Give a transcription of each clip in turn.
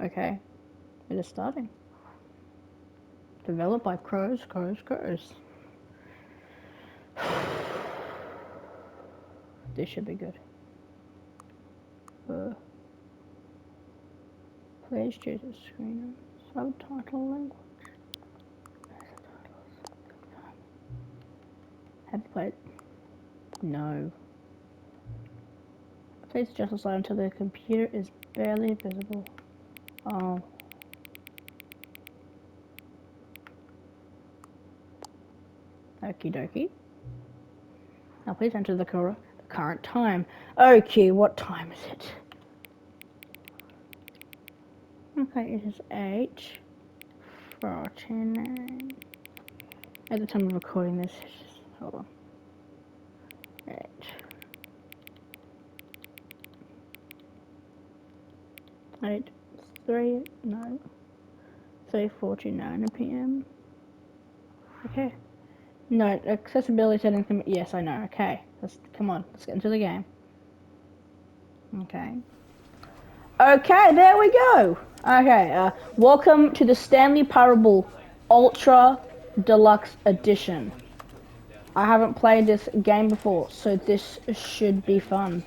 Okay. It is starting. Developed by Crows. This should be good. Please choose a screen. Subtitle language. Have you played? No. Please adjust the slide until the computer is barely visible. Oh. Okie dokie. Now please enter the current time. Okay, what time is it? Okay, it is 8:49. At the time of recording this, hold on. 3:49 p.m. Okay. No, accessibility settings. Yes, I know. Okay, come on. Let's get into the game. Okay. Okay, there we go. Okay, welcome to the Stanley Parable Ultra Deluxe Edition. I haven't played this game before, so this should be fun.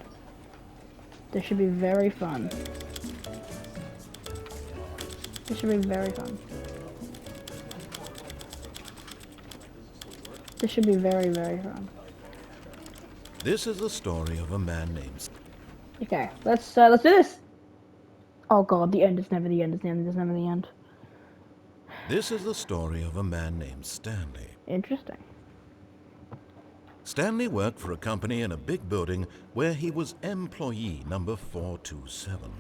This should be very fun. This should be very fun. This should be very, very fun. This is the story of a man named... Okay, let's do this. Oh god, the end is never the end. It's never the end. This is the story of a man named Stanley. Interesting. Stanley worked for a company in a big building where he was employee number 427.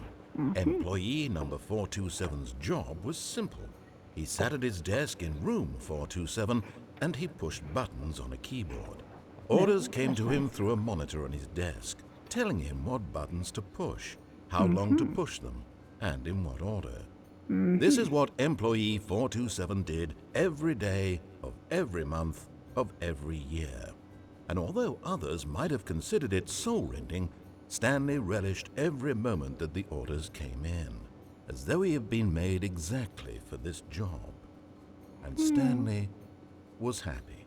Employee number 427's job was simple. He sat at his desk in room 427 and he pushed buttons on a keyboard. Orders came to him through a monitor on his desk, telling him what buttons to push, how long to push them, and in what order. This is what employee 427 did every day of every month of every year. And although others might have considered it soul-rending, Stanley relished every moment that the orders came in, as though he had been made exactly for this job. And Stanley was happy.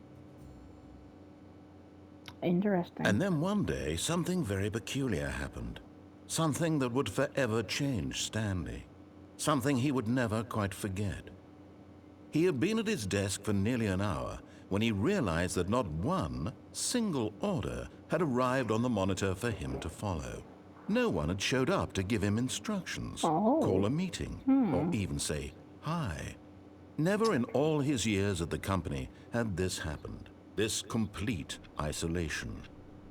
Interesting. And then one day, something very peculiar happened. Something that would forever change Stanley. Something he would never quite forget. He had been at his desk for nearly an hour when he realized that not one single order had arrived on the monitor for him to follow. No one had showed up to give him instructions, call a meeting, or even say hi. Never in all his years at the company had this happened, this complete isolation.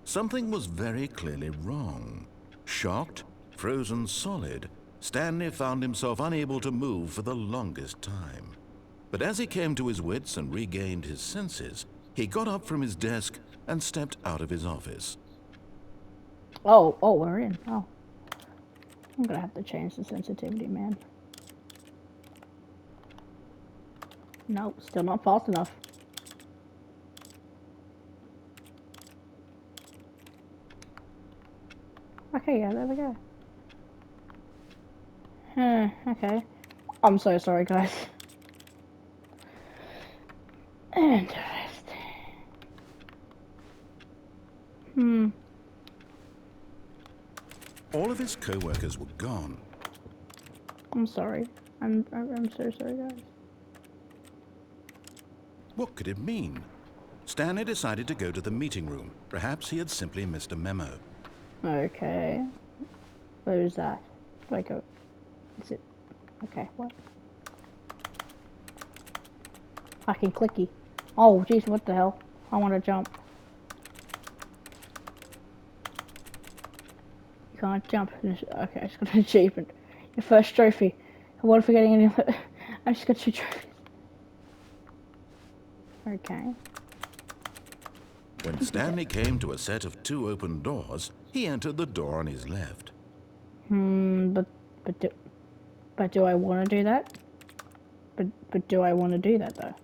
Something was very clearly wrong. Shocked, frozen solid, Stanley found himself unable to move for the longest time. But as he came to his wits and regained his senses, he got up from his desk and stepped out of his office. Oh, we're in. Oh. I'm gonna have to change the sensitivity, man. Nope, still not fast enough. Okay, yeah, there we go. Okay. I'm so sorry, guys. Interesting. All of his co-workers were gone. I'm sorry. I'm so sorry, guys. What could it mean? Stanley decided to go to the meeting room. Perhaps he had simply missed a memo. Okay. Where is that? Do I go? Is it? Okay, what? Fucking clicky. Oh, jeez, what the hell? I want to jump. You can't jump. Okay, I just got an achievement. Your first trophy. What if we're getting any of it? I just got 2 trophies. Okay. When Stanley came to a set of 2 open doors, he entered the door on his left. But do I want to do that? But do I want to do that though?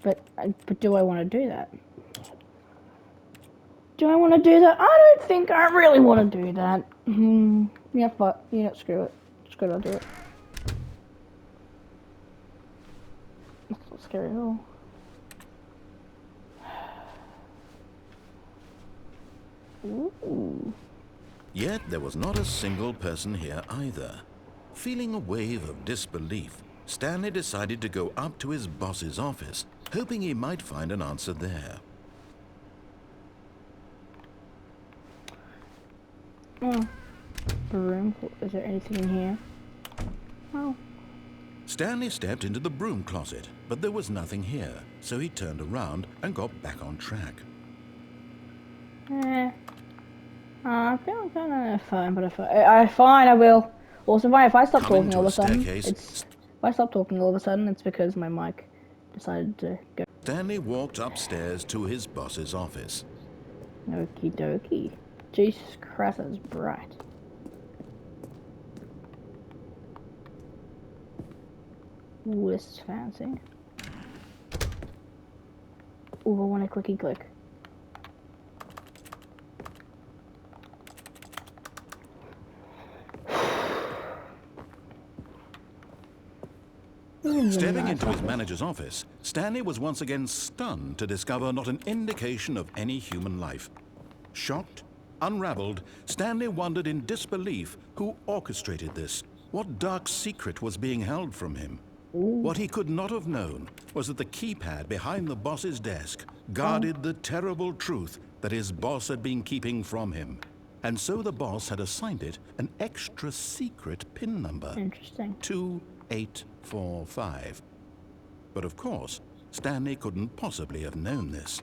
But do I want to do that? Do I want to do that? I don't think I really want to do that. Yeah, but screw it. Screw it, I'll do it. scary hole. Ooh. Yet there was not a single person here either. Feeling a wave of disbelief, Stanley decided to go up to his boss's office, hoping he might find an answer there. Oh. Room. Is there anything in here? Oh. Stanley stepped into the broom closet, but there was nothing here, so he turned around and got back on track. I feel kind of fine, but fine, I will. Also, fine, if I stop Coming talking to all of a a sudden, staircase, if I stop talking all of a sudden, it's because my mic decided to go. Stanley walked upstairs to his boss's office. Okie dokie. Jesus Christ, that's bright. Ooh, this is fancy. Ooh, I want a clicky click. Stepping into his manager's office, Stanley was once again stunned to discover not an indication of any human life. Shocked, unraveled, Stanley wondered in disbelief who orchestrated this. What dark secret was being held from him? What he could not have known was that the keypad behind the boss's desk guarded the terrible truth that his boss had been keeping from him. And so the boss had assigned it an extra secret PIN number. Interesting. 2845. But of course, Stanley couldn't possibly have known this.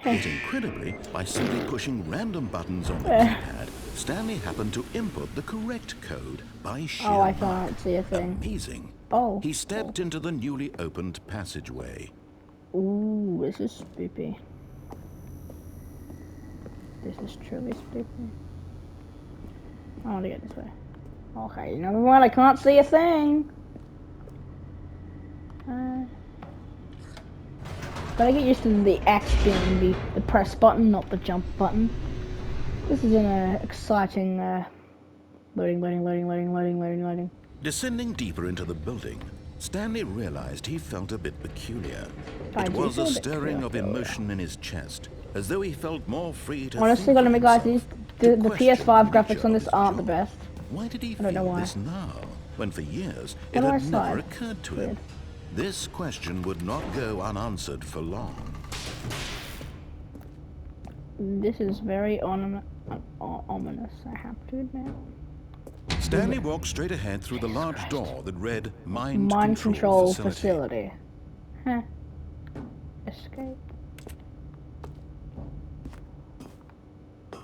Yet incredibly, by simply pushing random buttons on the keypad, Stanley happened to input the correct code by sheer I luck. can't see a thing. Amazing. Oh. He stepped into the newly opened passageway. Ooh, this is spooky. This is truly spooky. I want to get this way. Okay, number one, I can't see a thing. Gotta get used to the X being the press button, not the jump button. This is an exciting loading. Descending deeper into the building, Stanley realized he felt a bit peculiar. I It do was feel a a bit stirring of peculiar. emotion in his chest, as though he felt more free to Honestly, think gonna for be guys, himself, the to question PS5 the graphics nature on of this his aren't the job. best. Why did he I don't know feel why. this now, when for years What it do I had never decide? occurred to Weird. him? This question would not go unanswered for long. This is very ominous, I have to admit. Stanley walked straight ahead through the large door that read Mind Control Facility. facility. Huh. Escape.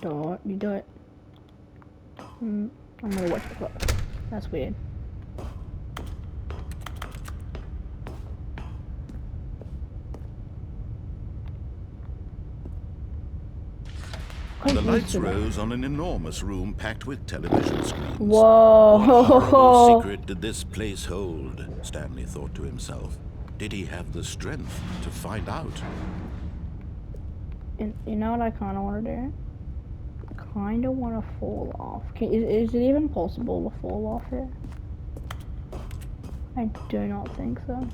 You do it. I'm gonna watch the clock. That's weird. The lights rose on an enormous room packed with television screens. Whoa! What horrible secret did this place hold? Stanley thought to himself. Did he have the strength to find out? You know what I kind of want to do? Kind of want to fall off. Is it even possible to fall off here? I do not think so.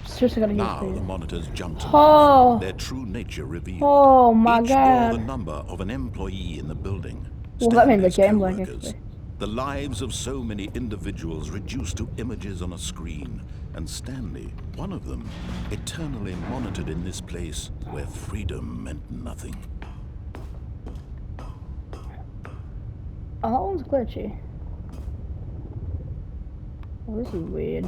Seriously gotta Now get the through. monitors jumped to Oh. life, their true nature revealed. Oh my Each bore the god. number of an employee in the building. Well, that means the Stanley's game like co-workers. actually. The lives of so many individuals reduced to images on a screen. And Stanley, one of them, eternally monitored in this place where freedom meant nothing. Oh, that one's glitchy. Oh, this is weird.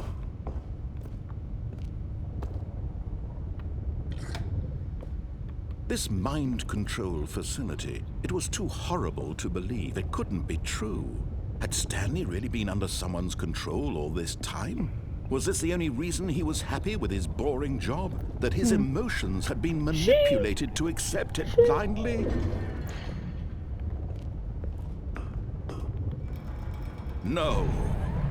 This mind control facility, it was too horrible to believe. It couldn't be true. Had Stanley really been under someone's control all this time? Was this the only reason he was happy with his boring job? That his emotions had been manipulated to accept it blindly? No,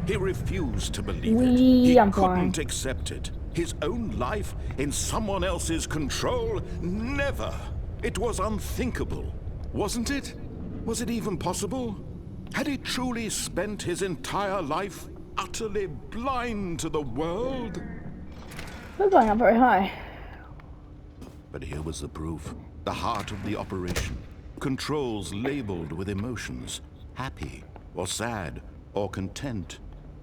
he refused to believe it. He I'm couldn't blind. accept it. His own life in someone else's control? Never! It was unthinkable, wasn't it? Was it even possible? Had he truly spent his entire life utterly blind to the world? We're going up very high. But here was the proof. The heart of the operation. Controls labeled with emotions. Happy, or sad, or content.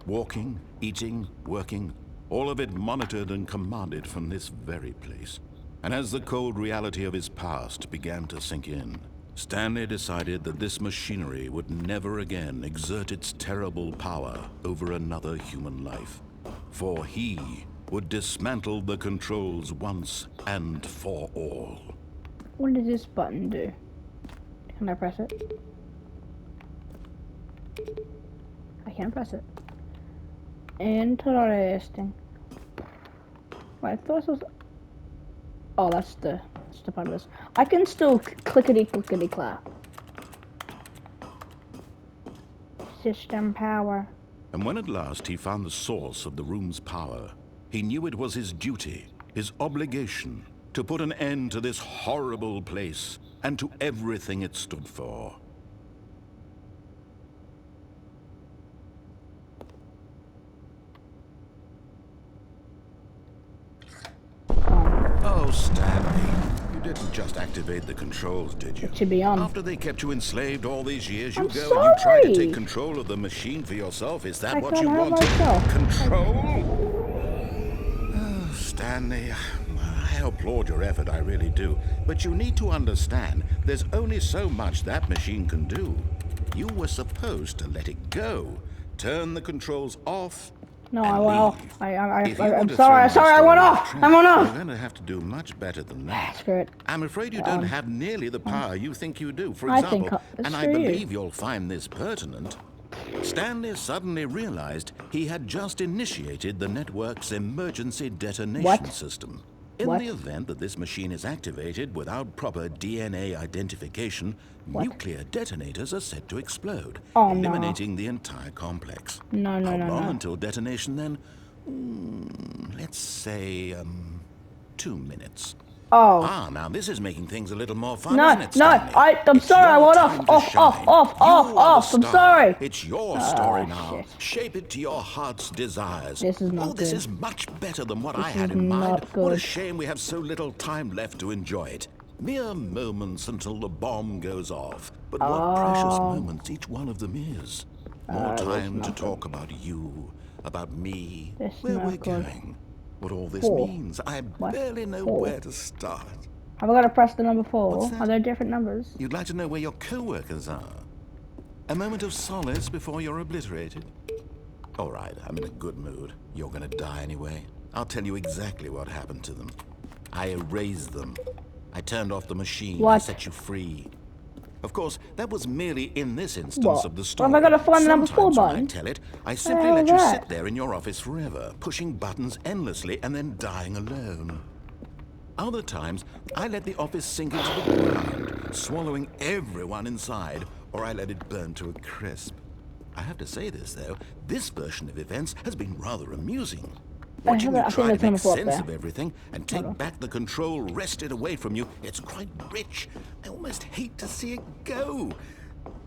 Walking, eating, working. All of it monitored and commanded from this very place. And as the cold reality of his past began to sink in, Stanley decided that this machinery would never again exert its terrible power over another human life. For he would dismantle the controls once and for all. What does this button do? Can I press it? I can't press it. Interesting. Wait, I thought this was... Oh, that's the part of this. I can still clickety clap. System power. And when at last he found the source of the room's power, he knew it was his duty, his obligation, to put an end to this horrible place and to everything it stood for. Oh, Stanley, you didn't just activate the controls, did you? It should be on. After they kept you enslaved all these years, you I'm go sorry. and you try to take control of the machine for yourself. Is that what you wanted? Control? Oh, Stanley, I applaud your effort, I really do. But you need to understand, there's only so much that machine can do. You were supposed to let it go, turn the controls off. No, I will. I'm I'm sorry, I went off. You're going to have to do much better than that. Screw it. I'm afraid you don't have nearly the power you think you do. For I example, think it's and I believe you'll find this pertinent, Stanley suddenly realized he had just initiated the network's emergency detonation system. In the event that this machine is activated without proper DNA identification, nuclear detonators are set to explode, eliminating the entire complex. No. How long until detonation then? Let's say, 2 minutes. Oh. Now this is making things a little more fun, isn't it, No, Stanley? I'm sorry, I went off. off. I'm sorry. It's your story now. Shit. Shape it to your heart's desires. This is not This good. is much better than what I This had is in mind. not What a good. shame we have so little time left to enjoy it. Mere moments until the bomb goes off. But what precious moments each one of them is. More time to talk about you, about me, where we're going, what all this means. I barely know where to start. Have I got to press the number 4? What's that? Are there different numbers? You'd like to know where your co-workers are? A moment of solace before you're obliterated? All right, I'm in a good mood. You're gonna die anyway. I'll tell you exactly what happened to them. I erased them. I turned off the machine. I set you free. Of course, that was merely in this instance of the story. Have I got to find the number 4 Sometimes button? when I tell it, I simply let you sit there in your office forever, pushing buttons endlessly and then dying alone. Other times, I let the office sink into the ground, swallowing everyone inside, or I let it burn to a crisp. I have to say this, though, this version of events has been rather amusing. Watching you try to make sense of everything and take back the control wrested away from you, it's quite rich. I almost hate to see it go.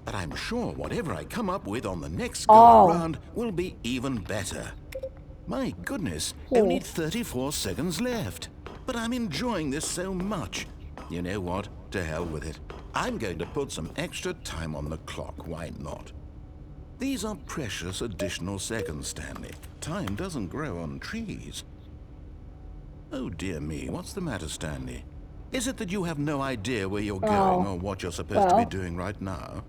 But I'm sure whatever I come up with on the next go-around will be even better. My goodness, only 34 seconds left. But I'm enjoying this so much. You know what? To hell with it. I'm going to put some extra time on the clock. Why not? These are precious additional seconds, Stanley. Time doesn't grow on trees. Oh, dear me. What's the matter, Stanley? Is it that you have no idea where you're going or what you're supposed to be doing right now?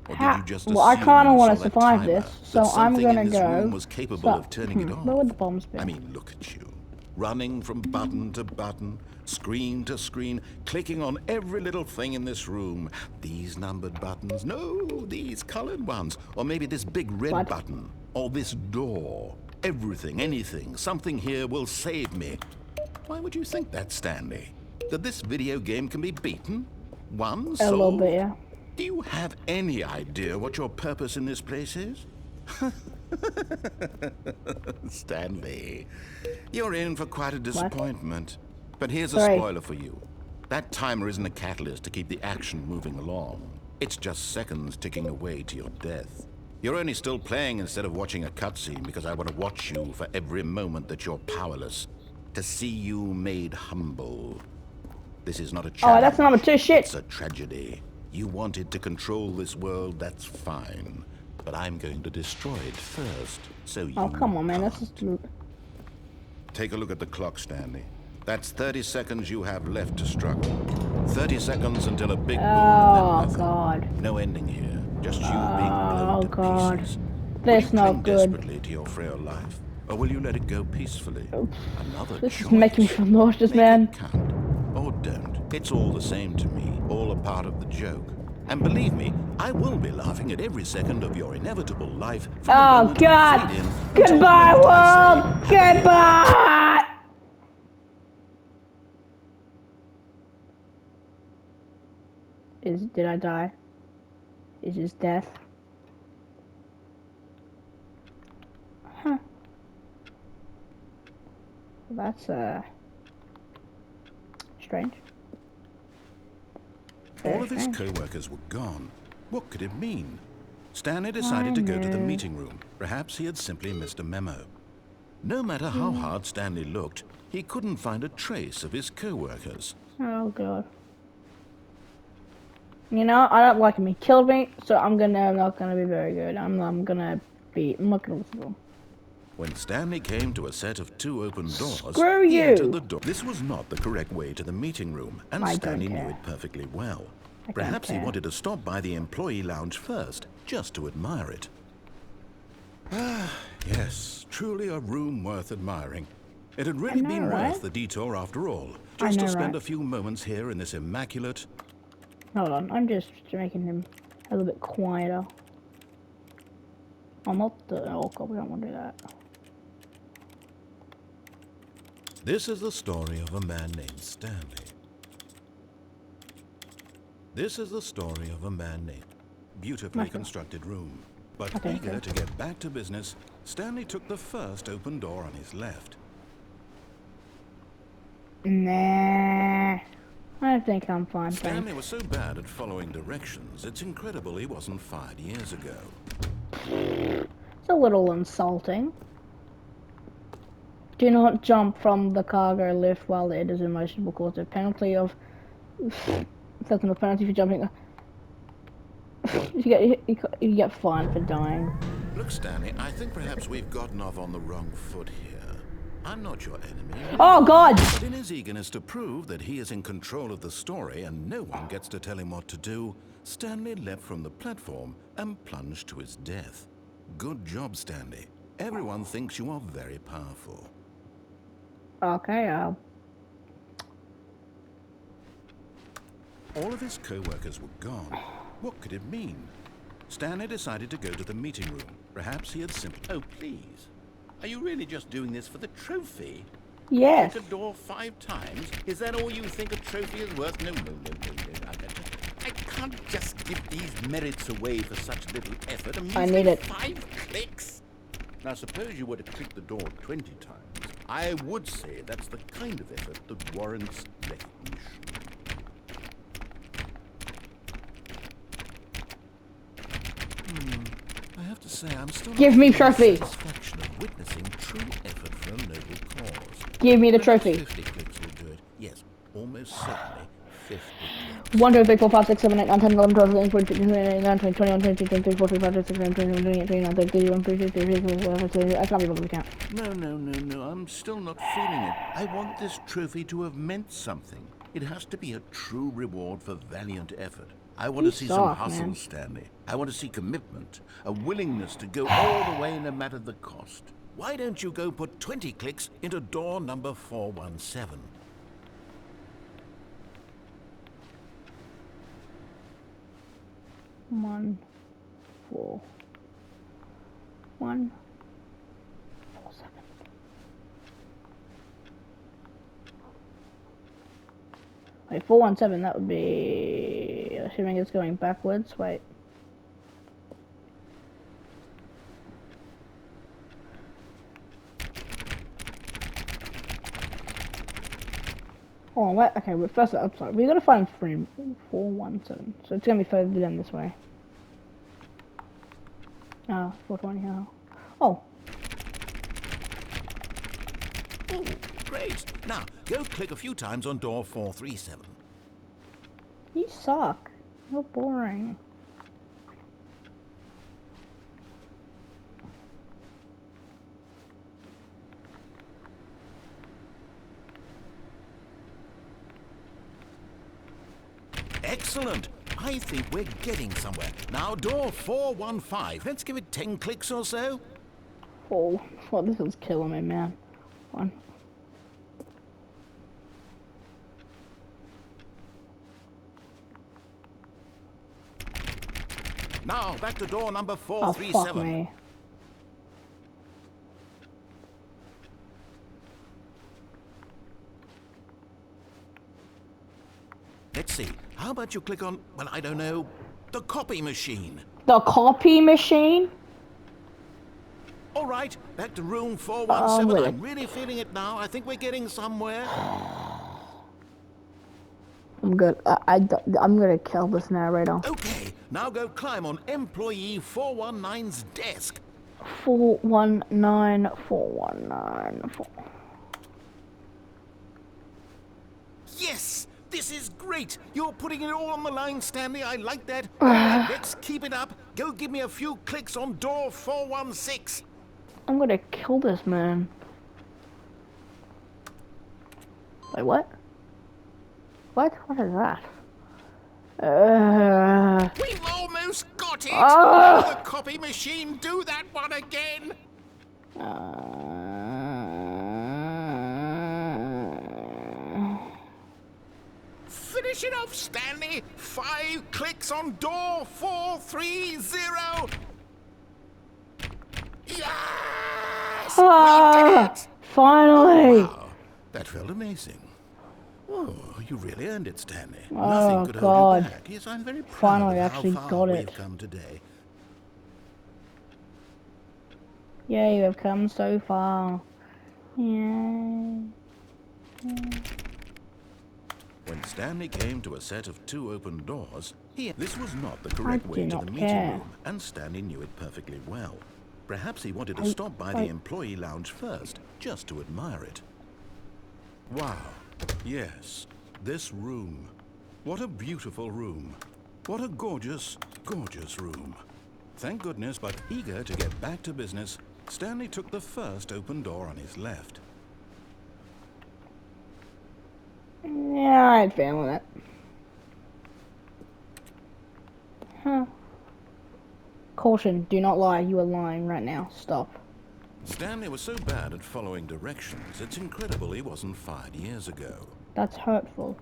Or did you just assume I kind of want to that survive timer, this, so that I'm something gonna in this go. room was capable of turning it off? Where would the bombs be? I mean, look at you. Running from button to button, screen to screen, clicking on every little thing in this room. These numbered buttons, no, these colored ones. Or maybe this big red button, or this door. Everything, anything, something here will save me. Why would you think that, Stanley? That this video game can be beaten? Won? A little bit, yeah. Do you have any idea what your purpose in this place is? Stanley, you're in for quite a What? disappointment. But here's a Sorry. spoiler for you. That timer isn't a catalyst to keep the action moving along. It's just seconds ticking away to your death. You're only still playing instead of watching a cutscene because I want to watch you for every moment that you're powerless. To see you made humble. This is not a challenge. Oh, that's number 2 shit. It's a tragedy. You wanted to control this world, that's fine. But I'm going to destroy it first, so you Oh, come on, man. can't. That's just... Take a look at the clock, Stanley. That's 30 seconds you have left to struggle. 30 seconds until a big boom and then Oh, nothing. God. No ending here. Just you being blown Oh, to God. pieces. That's Will you not cling good. desperately to your frail life, or will you let it go peacefully? Another This choice. is making me feel nauseous, Make man. it count, or don't. It's all the same to me. All a part of the joke. And believe me, I will be laughing at every second of your inevitable life. From the Oh, moment you God. fade in until the Goodbye, moment I world. say, "Happy Goodbye. Did I die? Is this death? Huh. That's, strange. All Very of his strange. co-workers were gone. What could it mean? Stanley decided to go to the know. meeting room. Perhaps he had simply missed a memo. No matter how hard Stanley looked, he couldn't find a trace of his co-workers. Oh, God. You know, I don't like him. He killed me, so I'm not gonna be very good. I'm not gonna listen to him. When Stanley came to a set of 2 open doors, Screw he you. entered the door. This was not the correct way to the meeting room, and I don't Stanley knew care. it perfectly well. don't Perhaps he care. wanted to stop by the employee lounge first, just to admire it. Ah, yes, truly a room worth admiring. It had really know, been right? worth the detour after all, I just know, to spend right? a few moments here in this immaculate... Hold on, I'm just making him a little bit quieter. I'm not the... Oh, God, we don't want to do that. This is the story of a man named Stanley. This is the story of a man named... Beautifully Okay. constructed room. But Okay, eager okay. to get back to business, Stanley took the first open door on his left. Nah. I think I'm fine, Stanley thanks. was so bad at following directions, it's incredible he wasn't fired years ago. It's a little insulting. Do not jump from the cargo lift while it is in motion will cause a penalty of... That's not a penalty for jumping. You get fined for dying. Look, Stanley, I think perhaps we've gotten off on the wrong foot here. I'm not your enemy. Oh, God! But in his eagerness to prove that he is in control of the story and no one gets to tell him what to do, Stanley leapt from the platform and plunged to his death. Good job, Stanley. Everyone thinks you are very powerful. Okay, All of his co-workers were gone. What could it mean? Stanley decided to go to the meeting room. Perhaps he had simply... Oh, please. Are you really just doing this for the trophy? yes. Break a door 5 times? Is that all you think a trophy is worth? No. I can't just give these merits away for such little effort. I need it. 5 clicks? Now, suppose you were to click the door 20 times. I would say that's the kind of effort that warrants recognition. I have to say, I'm still... Give not me getting the trophy. satisfaction of witnessing true effort for a noble cause. Give me the Perhaps trophy. 50 clicks will do it. Yes, almost certainly 50 clicks. 1, 2, 3, 4, 5, 6, 7, 8, 9, 10, 11, 12, 13, 14, 15, 16, 17, 18, 19, 20, 21, 22, 23, 24, 25, 26, 27, 28, 29, 30, 31, 32, 33, 34, 35, 36. I can't be able to count. No. I'm still not feeling it. I want this trophy to have meant something. It has to be a true reward for valiant effort. I want You to see some suck, hustle, man. Stanley. I want to see commitment, a willingness to go all the way no matter the cost. Why don't you go put 20 clicks into door number 417? One, 4, 1, 4, 7. Wait, 417, that would be... Assuming it's going backwards, wait. Oh, wait, okay, but first, I'm sorry. We gotta find 3417. So it's gonna be further down this way. 420, yeah. Oh. Oh, great. Now, go click a few times on door 437. You suck. You're boring. Excellent. I think we're getting somewhere. Now, door 415. Let's give it 10 clicks or so. Oh, well, this is killing me, man. One. Now, back to door number Oh, 437. fuck me. Let's see. How about you click on, well, I don't know, the copy machine? The copy machine? All right, back to room 417. really? I'm really feeling it now. I think we're getting somewhere. I'm good. I'm gonna kill this narrator. Okay, now go climb on employee 419's desk. 419, 419. Yes, this is great. You're putting it all on the line, Stanley. I like that. All right, let's keep it up. Go give me a few clicks on door 416. I'm gonna kill this man. Wait, what? What? What is that? We've almost got it. Ah! The copy machine. Do that one again. Finish it off, Stanley. 5 clicks on door 430. Yes! We did it! Finally! Wow, that felt amazing. Oh, you really earned it, Stanley. Oh, Nothing could hold God. you back. Yes, I'm very proud Finally, of actually how far got we've it. come today. Yeah, you have come so far. Yay. When Stanley came to a set of 2 open doors, this was not the correct do way to not the meeting care. room, and Stanley knew it perfectly well. Perhaps he wanted to stop by the employee lounge first, just to admire it. Wow. Yes, this room. What a beautiful room. What a gorgeous, gorgeous room. Thank goodness, but eager to get back to business, Stanley took the first open door on his left. Yeah, I had fun with it. Huh. Caution, do not lie. You are lying right now. Stop. Stanley was so bad at following directions, it's incredible he wasn't fired years ago. That's hurtful.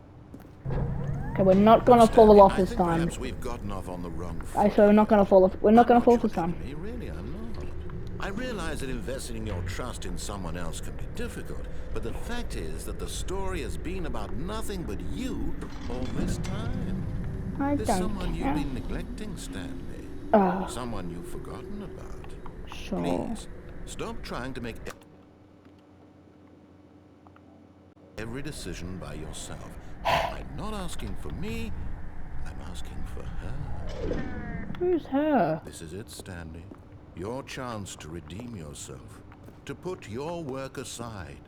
Okay, we're not gonna fall off this I think time. perhaps we've gotten off on the wrong foot. I swear we're not gonna fall off. We're not gonna fall I'm off this time. kidding me, really, I'm not. I realize that investing your trust in someone else can be difficult, but the fact is that the story has been about nothing but you all this time. I There's don't someone you've care. been neglecting, Stanley. Someone you've forgotten about. Sure. Please, stop trying to make every decision by yourself. I'm not asking for me, I'm asking for her. Who's her? This is it, Stanley. Your chance to redeem yourself. To put your work aside.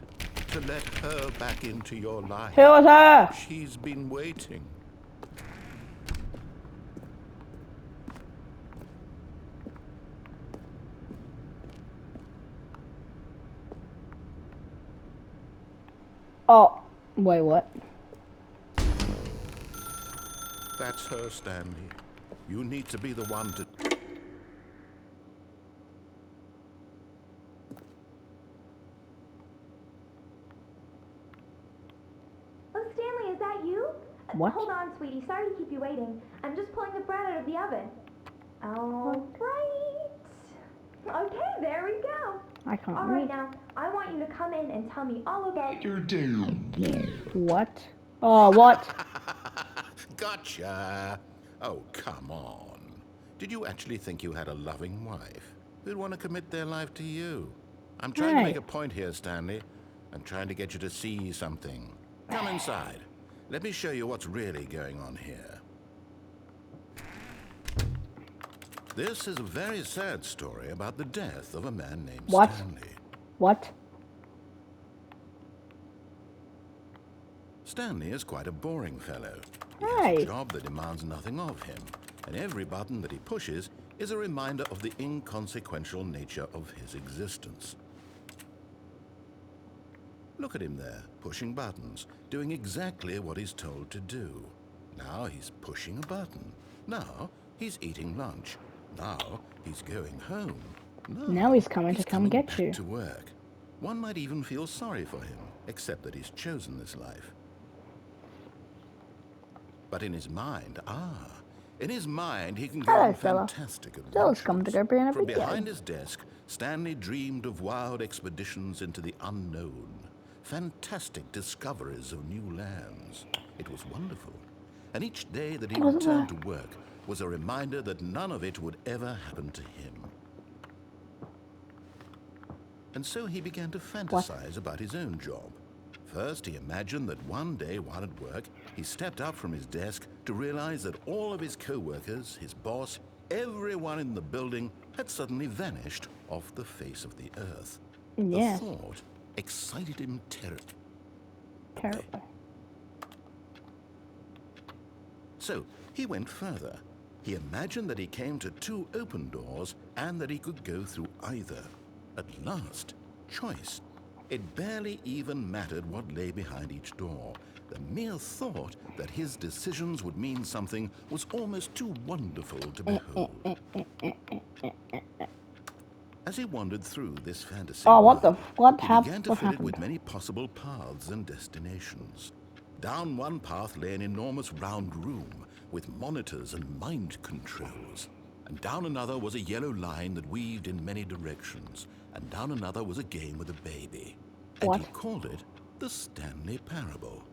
To let her back into your life. Who was her? She's been waiting. Oh, wait, what? That's her, Stanley. You need to be the one to... Oh, Stanley, is that you? What? Hold on, sweetie. Sorry to keep you waiting. I'm just pulling the bread out of the oven. All right. Okay, there we go. I can't All right, read. now, I want you to come in and tell me all about your... What? Oh, what? Gotcha. Oh, come on. Did you actually think you had a loving wife who'd want to commit their life to you? I'm trying to Hey. make a point here, Stanley. I'm trying to get you to see something. Come inside. Let me show you what's really going on here. This is a very sad story about the death of a man named What? Stanley. What? Stanley is quite a boring fellow. He Hey. has a job that demands nothing of him, and every button that he pushes is a reminder of the inconsequential nature of his existence. Look at him there, pushing buttons, doing exactly what he's told to do. Now he's pushing a button. Now he's eating lunch. Now he's going home. Now he's coming to come get back you. to work. One might even feel sorry for him, except that he's chosen this life. But in his mind, he can go Hello, on fella. fantastic Stella's come to adventures. go bring a From big behind game. his desk, Stanley dreamed of wild expeditions into the unknown, fantastic discoveries of new lands. It was wonderful. And each day that he Wasn't returned to work was a reminder that none of it would ever happen to him. And so he began to fantasize about his own job. First, he imagined that one day while at work, he stepped up from his desk to realize that all of his co-workers, his boss, everyone in the building had suddenly vanished off the face of the earth. Yes. The thought excited him terribly. Terrible. So he went further. He imagined that he came to two open doors and that he could go through either. At last, choice. It barely even mattered what lay behind each door. The mere thought that his decisions would mean something was almost too wonderful to behold. As he wandered through this fantasy Oh, what world, the what he happened? began to What fill it happened? with many possible paths and destinations. Down one path lay an enormous round room with monitors and mind controls. And down another was a yellow line that weaved in many directions. And down another was a game with a baby. And What? he called it the Stanley Parable.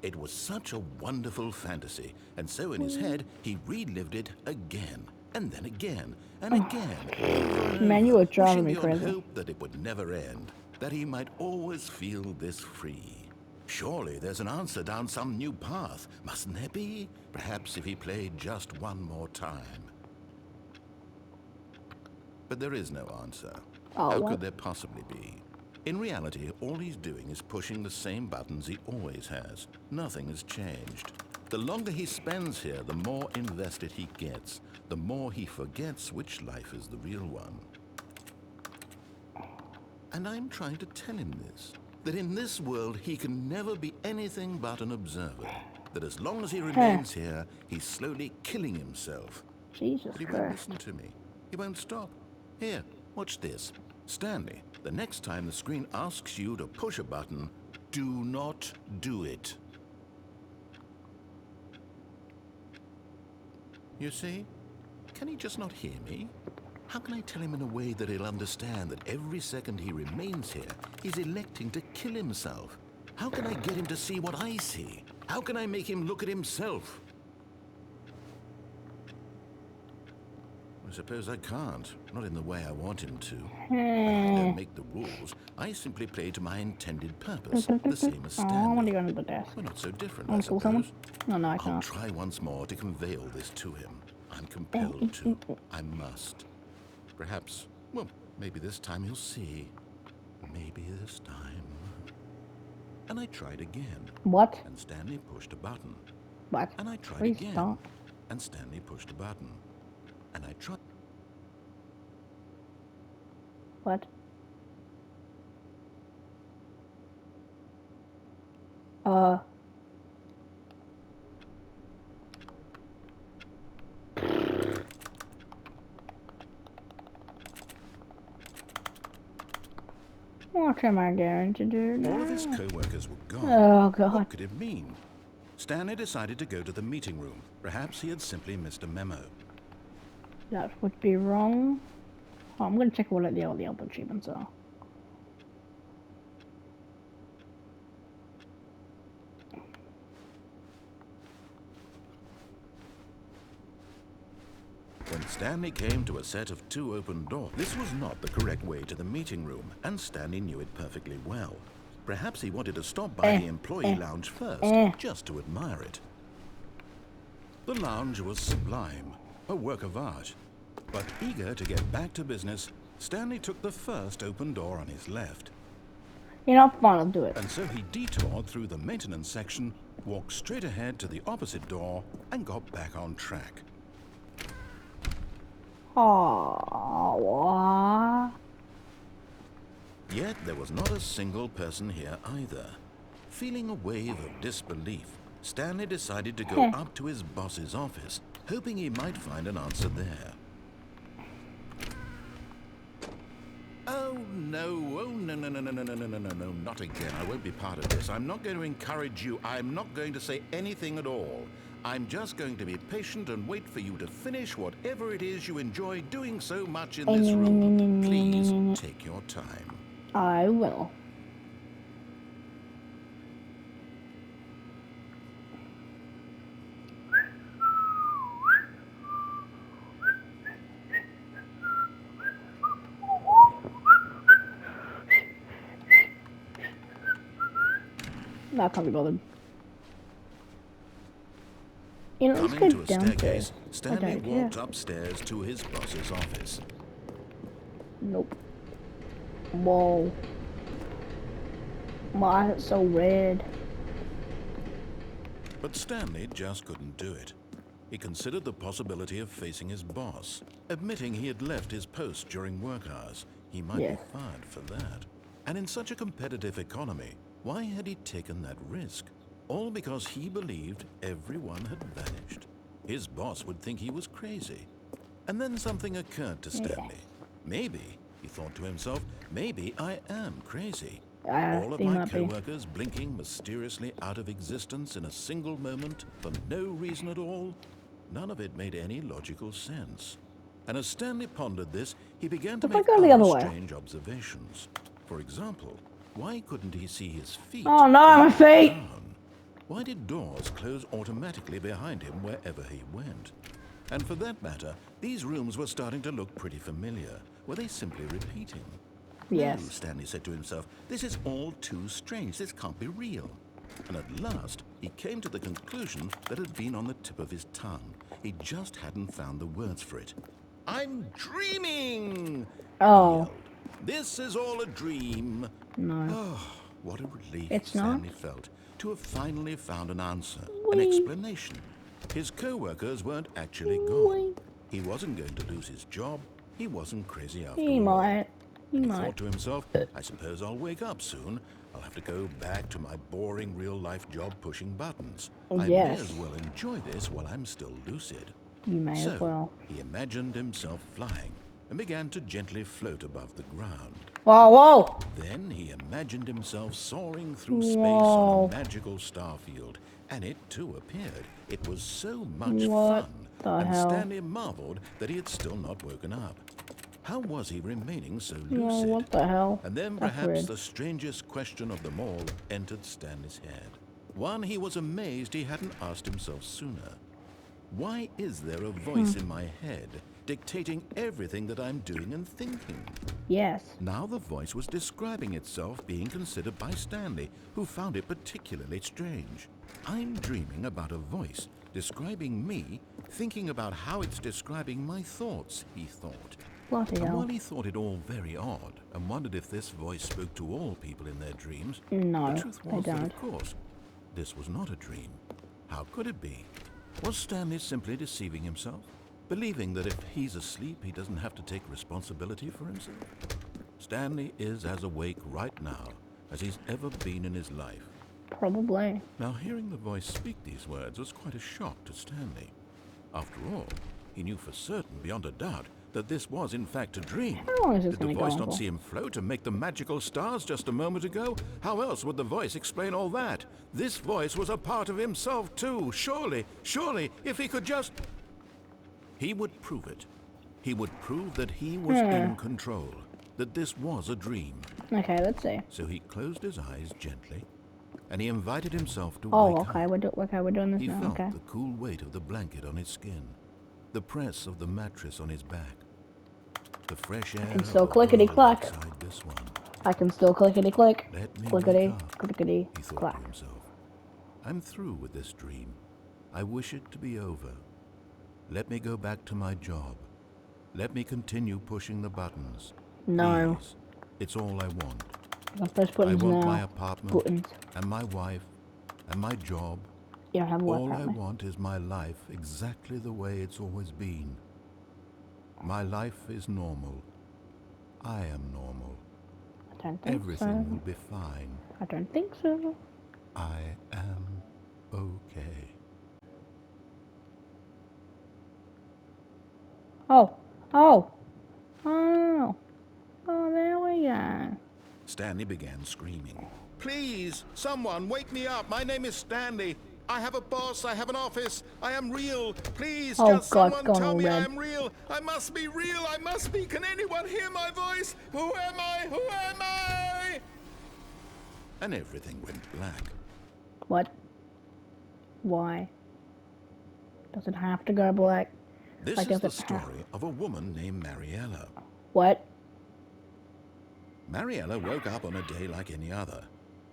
It was such a wonderful fantasy, and so in his head, he relived it again, and then again, and again, over and Man, you over, were driving wishing me beyond crazy. hope that it would never end, that he might always feel this free. Surely there's an answer down some new path, mustn't there be? Perhaps if he played just one more time. But there is no answer. Oh, How what? could there possibly be? In reality, all he's doing is pushing the same buttons he always has. Nothing has changed. The longer he spends here, the more invested he gets. The more he forgets which life is the real one. And I'm trying to tell him this. That in this world, he can never be anything but an observer. That as long as he remains here, he's slowly killing himself. Jesus But he won't Christ. listen to me. He won't stop. Here, watch this. Stanley, the next time the screen asks you to push a button, do not do it. You see? Can he just not hear me? How can I tell him in a way that he'll understand that every second he remains here, he's electing to kill himself? How can I get him to see what I see? How can I make him look at himself? I suppose I can't. Not in the way I want him to. I don't make the rules. I simply play to my intended purpose, the same as Oh, I want to Stanley. go under the desk. We're not so different, I Want to call someone? suppose. No, no, I I'll can't. try once more to convey all this to him. I'm compelled to. I must. Perhaps, well, maybe this time he'll see. Maybe this time. And I tried again. What? And Stanley pushed a button. What? And I tried Please again. stop. And Stanley pushed a button. And I tried. What? What am I going to do All of his now? co-workers were gone. Oh, What God. could it mean? Stanley decided to go to the meeting room. Perhaps he had simply missed a memo. That would be wrong. Oh, I'm going to check what the other achievements are. When Stanley came to a set of two open doors, this was not the correct way to the meeting room, and Stanley knew it perfectly well. Perhaps he wanted to stop by the employee lounge first, just to admire it. The lounge was sublime, a work of art. But eager to get back to business, Stanley took the first open door on his left. You know, fine, I'll do it. And so he detoured through the maintenance section, walked straight ahead to the opposite door, and got back on track. Aww. Yet there was not a single person here either. Feeling a wave of disbelief, Stanley decided to go up to his boss's office, hoping he might find an answer there. Oh no, no, not again. I won't be part of this. I'm not going to encourage you. I'm not going to say anything at all. I'm just going to be patient and wait for you to finish whatever it is you enjoy doing so much in this room. Please take your time. I will. No, I can't be bothered. You know, let's Coming go to a downstairs. staircase, Stanley walked upstairs to his boss's office. Nope. Whoa. My eyes are so red. But Stanley just couldn't do it. He considered the possibility of facing his boss, admitting he had left his post during work hours. He might be fired for that. And in such a competitive economy, why had he taken that risk? All because he believed everyone had vanished. His boss would think he was crazy. And then something occurred to Stanley. Maybe, he thought to himself, maybe I am crazy. All of my co-workers blinking mysteriously out of existence in a single moment for no reason at all. None of it made any logical sense. And as Stanley pondered this, he began to make other strange observations. For example, why couldn't he see his feet? Oh no, my feet! Why did doors close automatically behind him wherever he went? And for that matter, these rooms were starting to look pretty familiar. Were they simply repeating? Yes. No, Stanley said to himself, this is all too strange. This can't be real. And at last, he came to the conclusion that had been on the tip of his tongue. He just hadn't found the words for it. I'm dreaming! Oh. He yelled. This is all a dream. No. Oh, what a relief It's Stanley not. felt to have finally found an answer, an explanation. His co-workers weren't actually gone. He wasn't going to lose his job. He wasn't crazy after all. He might. He He might. thought to himself, I suppose I'll wake up soon. I'll have to go back to my boring real-life job pushing buttons. I may as well enjoy this while I'm still lucid. You may So, as well. he imagined himself flying and began to gently float above the ground. Whoa, whoa! Then he imagined himself soaring through space on a magical star field, and it too appeared. It was so much fun, and Stanley marveled that he had still not woken up. How was he remaining so lucid? What the hell? And then perhaps the strangest question of them all entered Stanley's head. One he was amazed he hadn't asked himself sooner. Why is there a voice in my head dictating everything that I'm doing and thinking? Yes. Now the voice was describing itself being considered by Stanley, who found it particularly strange. I'm dreaming about a voice describing me, thinking about how it's describing my thoughts, he thought. Bloody And hell. while he thought it all very odd and wondered if this voice spoke to all people in their dreams, No, the truth they was that, don't. of course, this was not a dream. How could it be? Was Stanley simply deceiving himself? Believing that if he's asleep, he doesn't have to take responsibility for himself? Stanley is as awake right now as he's ever been in his life. Probably. Now, hearing the voice speak these words was quite a shock to Stanley. After all, he knew for certain, beyond a doubt, that this was in fact a dream. How long is this Did the gonna go voice on not for? see him float and make the magical stars just a moment ago? How else would the voice explain all that? This voice was a part of himself too. Surely, if he could just... He would prove it. He would prove that he was in control, that this was a dream. Okay, let's see. So he closed his eyes gently, and he invited himself to Oh, wake okay, up. we're doing this He now. felt Okay. the cool weight of the blanket on his skin, the press of the mattress on his back, the fresh air. can still of the clickety world clack. outside this one. I can still clickety click. Let me Clickety, wake up, clickety, he thought clack. to himself. I'm through with this dream. I wish it to be over. Let me go back to my job. Let me continue pushing the buttons. No. Please. It's all I want. I press I buttons want now. my apartment Buttons. and my wife and my job. You don't have a wife, All I apparently. want is my life exactly the way it's always been. My life is normal. I am normal. I don't think Everything so. will be fine. I don't think so. I am okay. Oh. Oh. Oh. Oh, there we go. Stanley began screaming. Please, someone, wake me up. My name is Stanley. I have a boss. I have an office. I am real. Please, Oh, just God, it's someone gone tell all me I red. am real. I must be real. I must be. Can anyone hear my voice? Who am I? Who am I? And everything went black. What? Why? Does it have to go black? This Like, is does the it have... story of a woman named Mariella. What? Mariella woke up on a day like any other.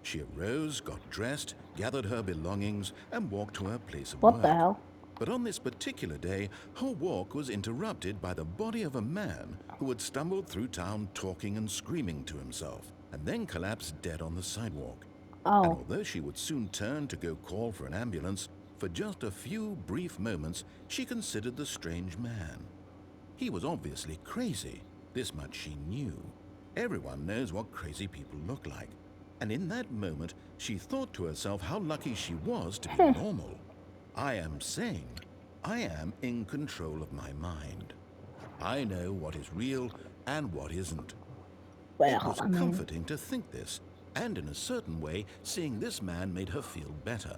She arose, got dressed, gathered her belongings, and walked to her place of What work. the hell? But on this particular day, her walk was interrupted by the body of a man who had stumbled through town talking and screaming to himself, and then collapsed dead on the sidewalk. And Oh. although she would soon turn to go call for an ambulance, for just a few brief moments, she considered the strange man. He was obviously crazy. This much she knew. Everyone knows what crazy people look like. And in that moment, she thought to herself how lucky she was to be normal. I am sane. I am in control of my mind. I know what is real and what isn't. It Well, was I mean... comforting to think this, and in a certain way, seeing this man made her feel better.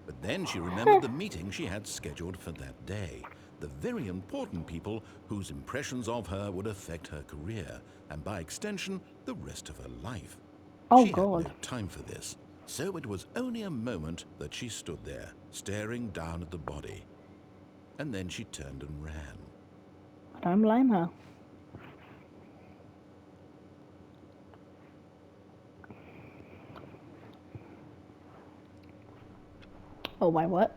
But then she remembered the meeting she had scheduled for that day. The very important people whose impressions of her would affect her career, and by extension, the rest of her life. Oh, She had God. no time for this, so it was only a moment that she stood there, staring down at the body. And then she turned and ran. I don't blame her. Oh, wait, what?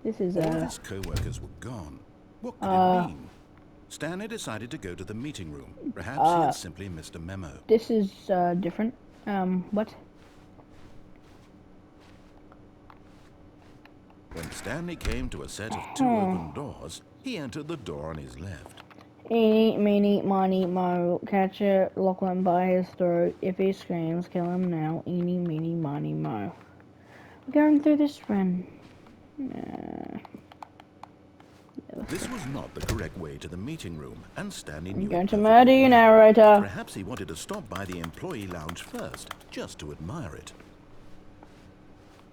This is, All of his co-workers were gone. What could it mean? Stanley decided to go to the meeting room. Perhaps he had simply missed a memo. This is, different. What? When Stanley came to a set of two open doors, he entered the door on his left. Eeny, meeny, miny, mo. Catch it, Lachlan by his throat. If he screams, kill him now. Eeny, meeny, miny, mo. We're going through this run. This was not the correct way to the meeting room, and Stanley knew I'm going it to perfectly murder you, well. narrator. Perhaps he wanted to stop by the employee lounge first, just to admire it.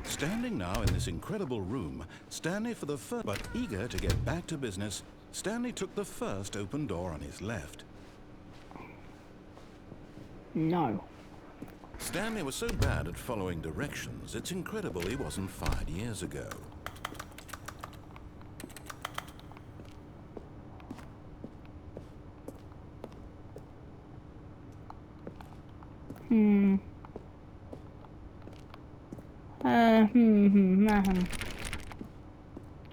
Standing now in this incredible room, Stanley for the first, but eager to get back to business, Stanley took the first open door on his left. No. Stanley was so bad at following directions, it's incredible he wasn't fired years ago.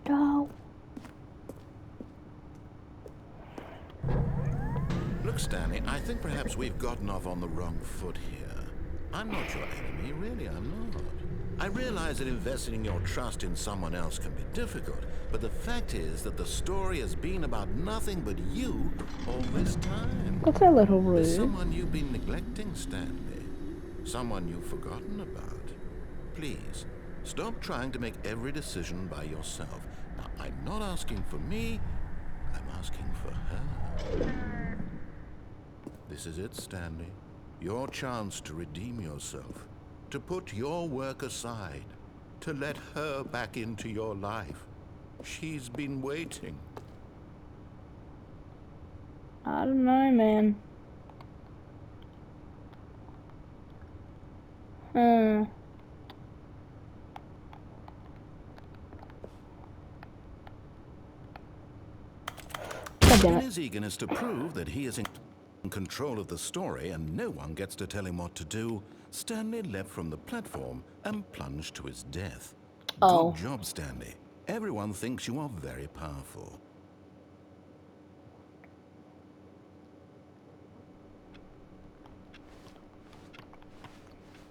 Go. Look, Stanley, I think perhaps we've gotten off on the wrong foot here. I'm not your enemy, really, I'm not. I realize that investing your trust in someone else can be difficult, but the fact is that the story has been about nothing but you all this time. That's a little There's rude. someone you've been neglecting, Stanley. Someone you've forgotten about. Please, stop trying to make every decision by yourself. Now, I'm not asking for me, I'm asking for her. This is it, Stanley. Your chance to redeem yourself. To put your work aside. To let her back into your life. She's been waiting. I don't know, man. God damn In it. his eagerness to prove that he is in... in control of the story and no one gets to tell him what to do, Stanley leapt from the platform and plunged to his death. Oh. Good job, Stanley. Everyone thinks you are very powerful.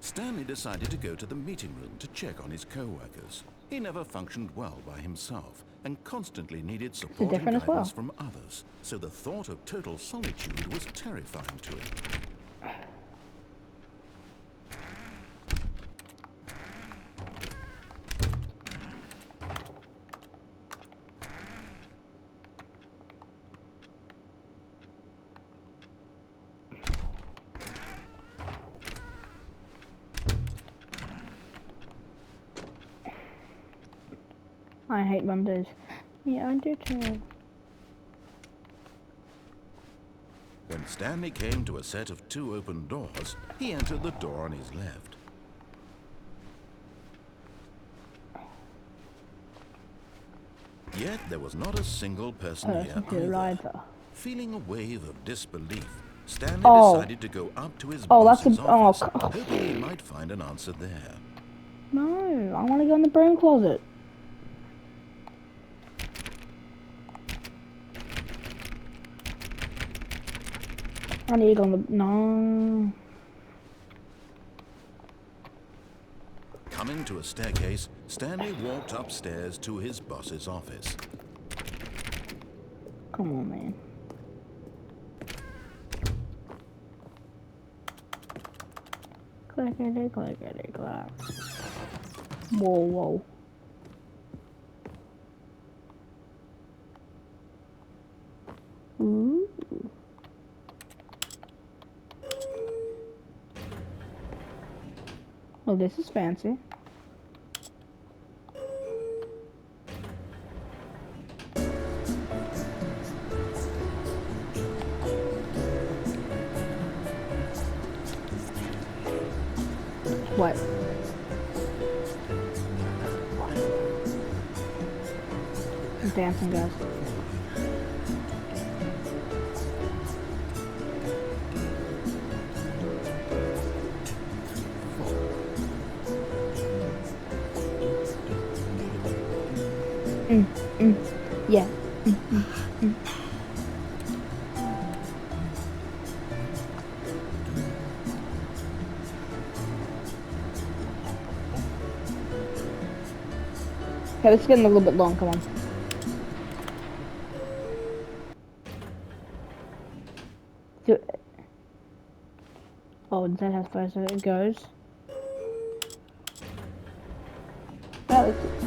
Stanley decided to go to the meeting room to check on his co-workers. He never functioned well by himself and constantly needed support and different as guidance well. from others, so the thought of total solitude was terrifying to him. I hate Mondays. Yeah, I do too. When Stanley came to a set of 2 open doors, he entered the door on his left. Yet there was not a single person here either. Either. Feeling a wave of disbelief, Stanley Oh. decided to go up to his Oh, that's boss's a- office, oh, God. hoping he might find an answer there. No, I want to go in the broom closet. I need to go in the... No. Coming to a staircase, Stanley walked upstairs to his boss's office. Come on, man. Clickety, clickety, clack. Whoa, whoa. Ooh. Oh, this is fancy. What? Dancing guys. Yeah. Okay, this is getting a little bit long, come on. Do it. Oh, that has far so it goes. Oh, it's...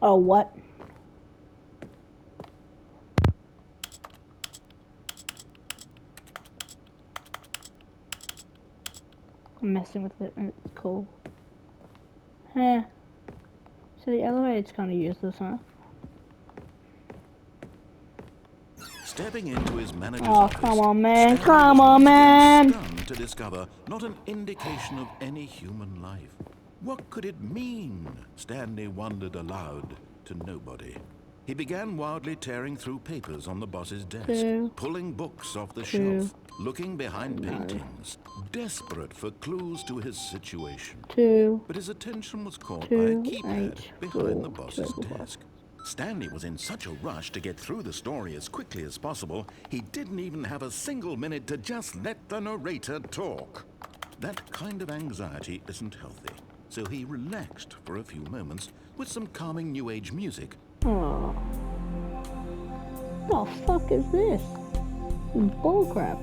Oh, what? I'm messing with it and it's cool. Huh. So the elevator's kind of useless, huh? Stepping into his manager's Oh, office, come on, man. Stanley Come was on, once again man. stunned to discover not an indication of any human life. What could it mean? Stanley wondered aloud to nobody. He began wildly tearing through papers on the boss's desk, Two. pulling books off the Two. shelf, looking behind paintings, desperate for clues to his situation. 2, But his attention was caught 2, by a keypad 8, behind the 4, boss's 12. desk. Stanley was in such a rush to get through the story as quickly as possible, he didn't even have a single minute to just let the narrator talk. That kind of anxiety isn't healthy, so he relaxed for a few moments with some calming New Age music. Oh. What the fuck is this? Bullcrap.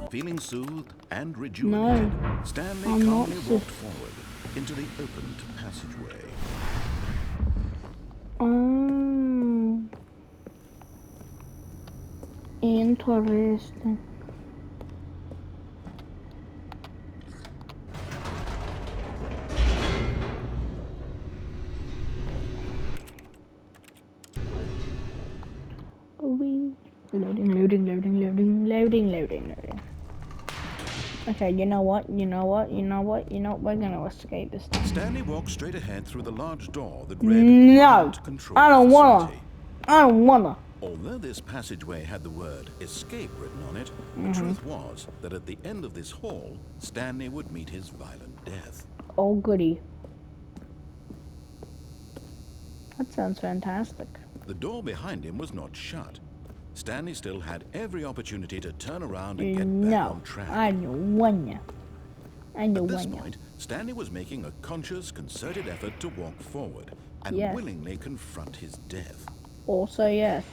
Feeling soothed and rejuvenated, Stanley I'm not calmly walked forward into the opened passageway. Interesting. Loading. Okay, you know what? We're gonna escape this time. Stanley walked straight ahead through the large door that read No! Remote Control I don't wanna. Facility. I don't wanna. Although this passageway had the word escape written on it, the truth was that at the end of this hall, Stanley would meet his violent death. Oh, goody. That sounds fantastic. The door behind him was not shut. Stanley still had every opportunity to turn around and get back No, on track. I don't wanna. At this point, Stanley was making a conscious, concerted effort to walk forward and Yes. willingly confront his death. Also, yes.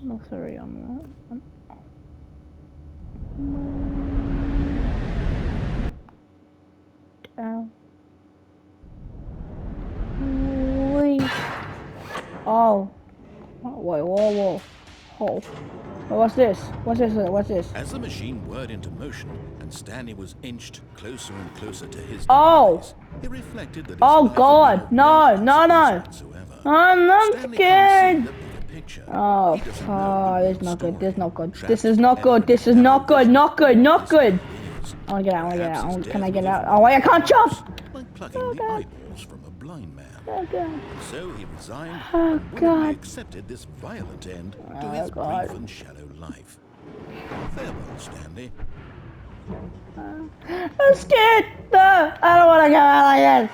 No, sorry, I'm not. Ow. Wait. Oh. Wait, whoa. Oh. What's this? As the machine whirred into motion and Stanley was inched closer and closer to his Oh. demise, it reflected that his Oh, life had God. been No. of no consequence whatsoever. I'm not Stanley scared. can't see the bigger picture. Oh, He doesn't know the this is real not good. story. This is not good. Trapped This is not forever good. in This the is not narrow good. vision Not good. of Not this good. man is. I wanna get out. Perhaps his Can I death get would out? have Oh, wait, I can't jump. like plucking Oh, the God. eyeballs from a blind man. Oh, God. So he resigned Oh, and willingly God. accepted this violent end to Oh, his God. brief and shallow life. Farewell, Stanley. I'm scared. No, I don't want to go out like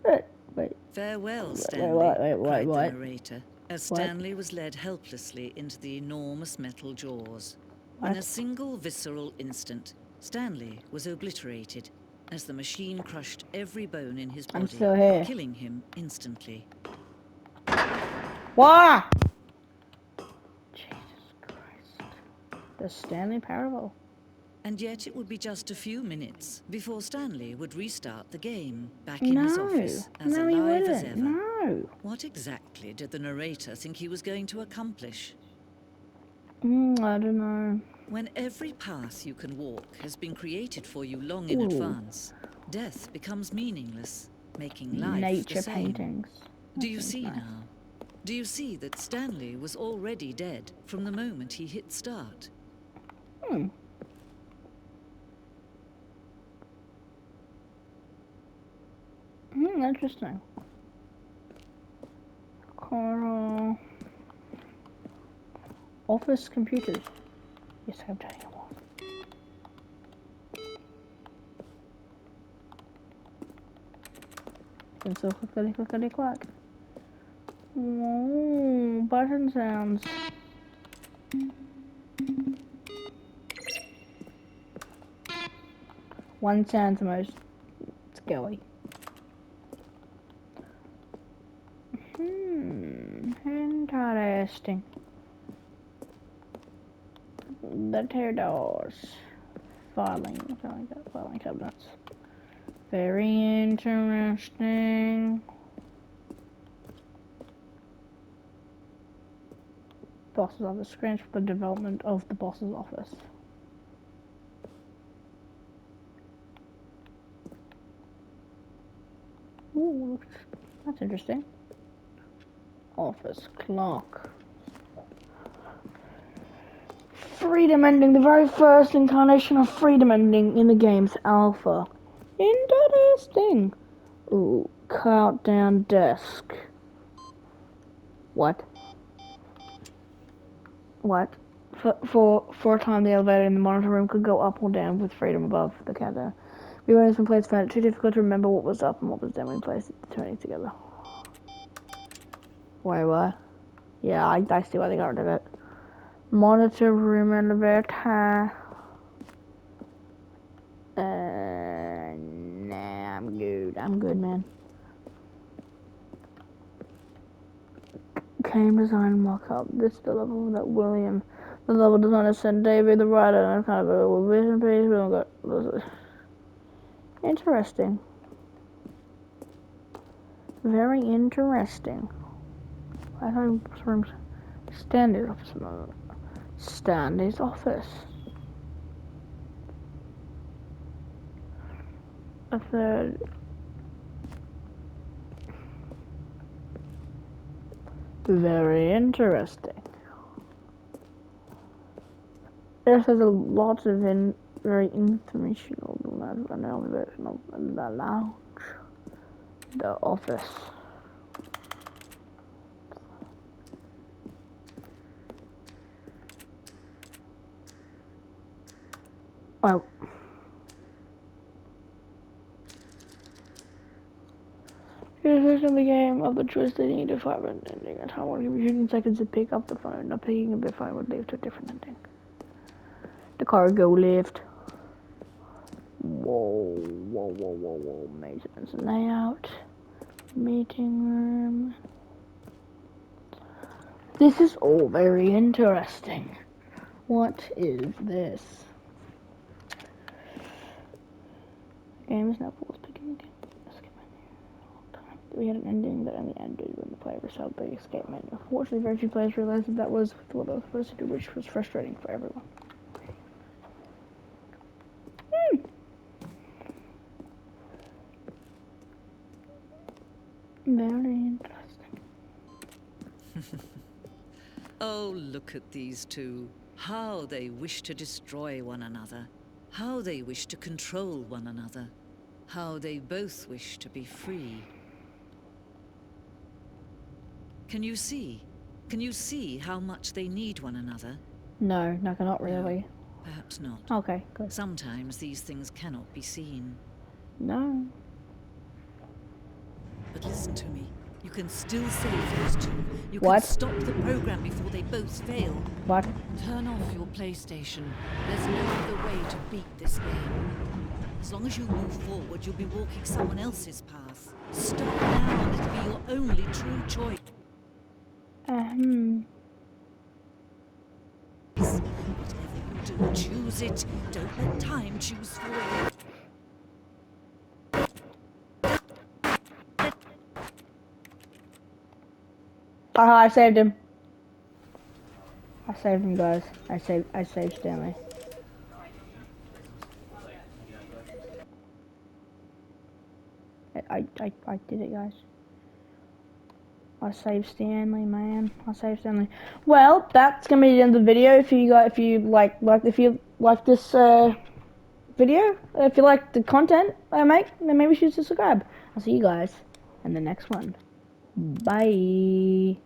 this. Wait. Farewell, Stanley, Wait, cried what? the narrator, as Stanley was led helplessly into the enormous metal jaws. In What? a single visceral instant, Stanley was obliterated as the machine crushed every bone in his I'm body, still here. killing him instantly. Why? Jesus Christ. The Stanley Parable. And yet it would be just a few minutes before Stanley would restart the game, back No. in his office, as No, he alive as wouldn't. ever. No. What exactly did the narrator think he was going to accomplish? I don't know. When every path you can walk has been created for you long in Ooh. advance, death becomes meaningless, making life Nature the same. paintings. Do you see now? Do you see that Stanley was already dead from the moment he hit start? Interesting. Coral. Office computers. Yes, I'm telling you what. And so clickety clack. Whoa, button sounds. One sounds the most scary. Interesting. The two doors. Filing cabinets. Very interesting. Boss's office. Screens for the development of the boss's office. Ooh, that's interesting. Office clock. Freedom ending, the very first incarnation of freedom ending in the game's alpha. Interesting. Ooh, countdown desk. What? For a time, the elevator in the monitor room could go up or down with freedom above the countdown. We went from place found it too difficult to remember what was up and what was down when we placed it turning together. Wait, what? Yeah, I see why they got rid of it. Monitor room elevator. Nah, I'm good. I'm good, man. Game design mock-up. This is the level that William, the level designer, sent David, the writer, and kind of a vision page. We don't got. Interesting. Very interesting. I thought it was from Stanley's office. Stanley's office. A third. Very interesting. There's a lot of very informational and version of the lounge, the office. Well, here's in the game of the choice they need to find an ending. At how long 15 seconds to pick up the phone. Not picking up the phone would lead to a different ending. The cargo lift. Whoa. Maintenance and layout. Meeting room. This is all very interesting. What is this? Game is now full speaking again. Escape menu. We had an ending that only ended when the player resolved the escape menu. Unfortunately, very few players realized that was what they were supposed to do, which was frustrating for everyone. Very interesting. Oh, look at these two. How they wish to destroy one another. How they wish to control one another. How they both wish to be free. Can you see? Can you see how much they need one another? No, not really. No, perhaps not. Okay, good. Sometimes these things cannot be seen. No. But listen to me. You can still save those two. You What? can stop the program before they both fail. What? Turn off your PlayStation. There's no other way to beat this game. As long as you move forward, you'll be walking someone else's path. Stop now and it'll be your only true choice. Whatever you do, choose it. Don't let time choose for you. I saved him. I saved him, guys. I saved Stanley. I did it, guys. I saved Stanley, man. I saved Stanley. Well, that's gonna be the end of the video. If you like this video, if you like the content I make, then maybe you should subscribe. I'll see you guys in the next one. Bye.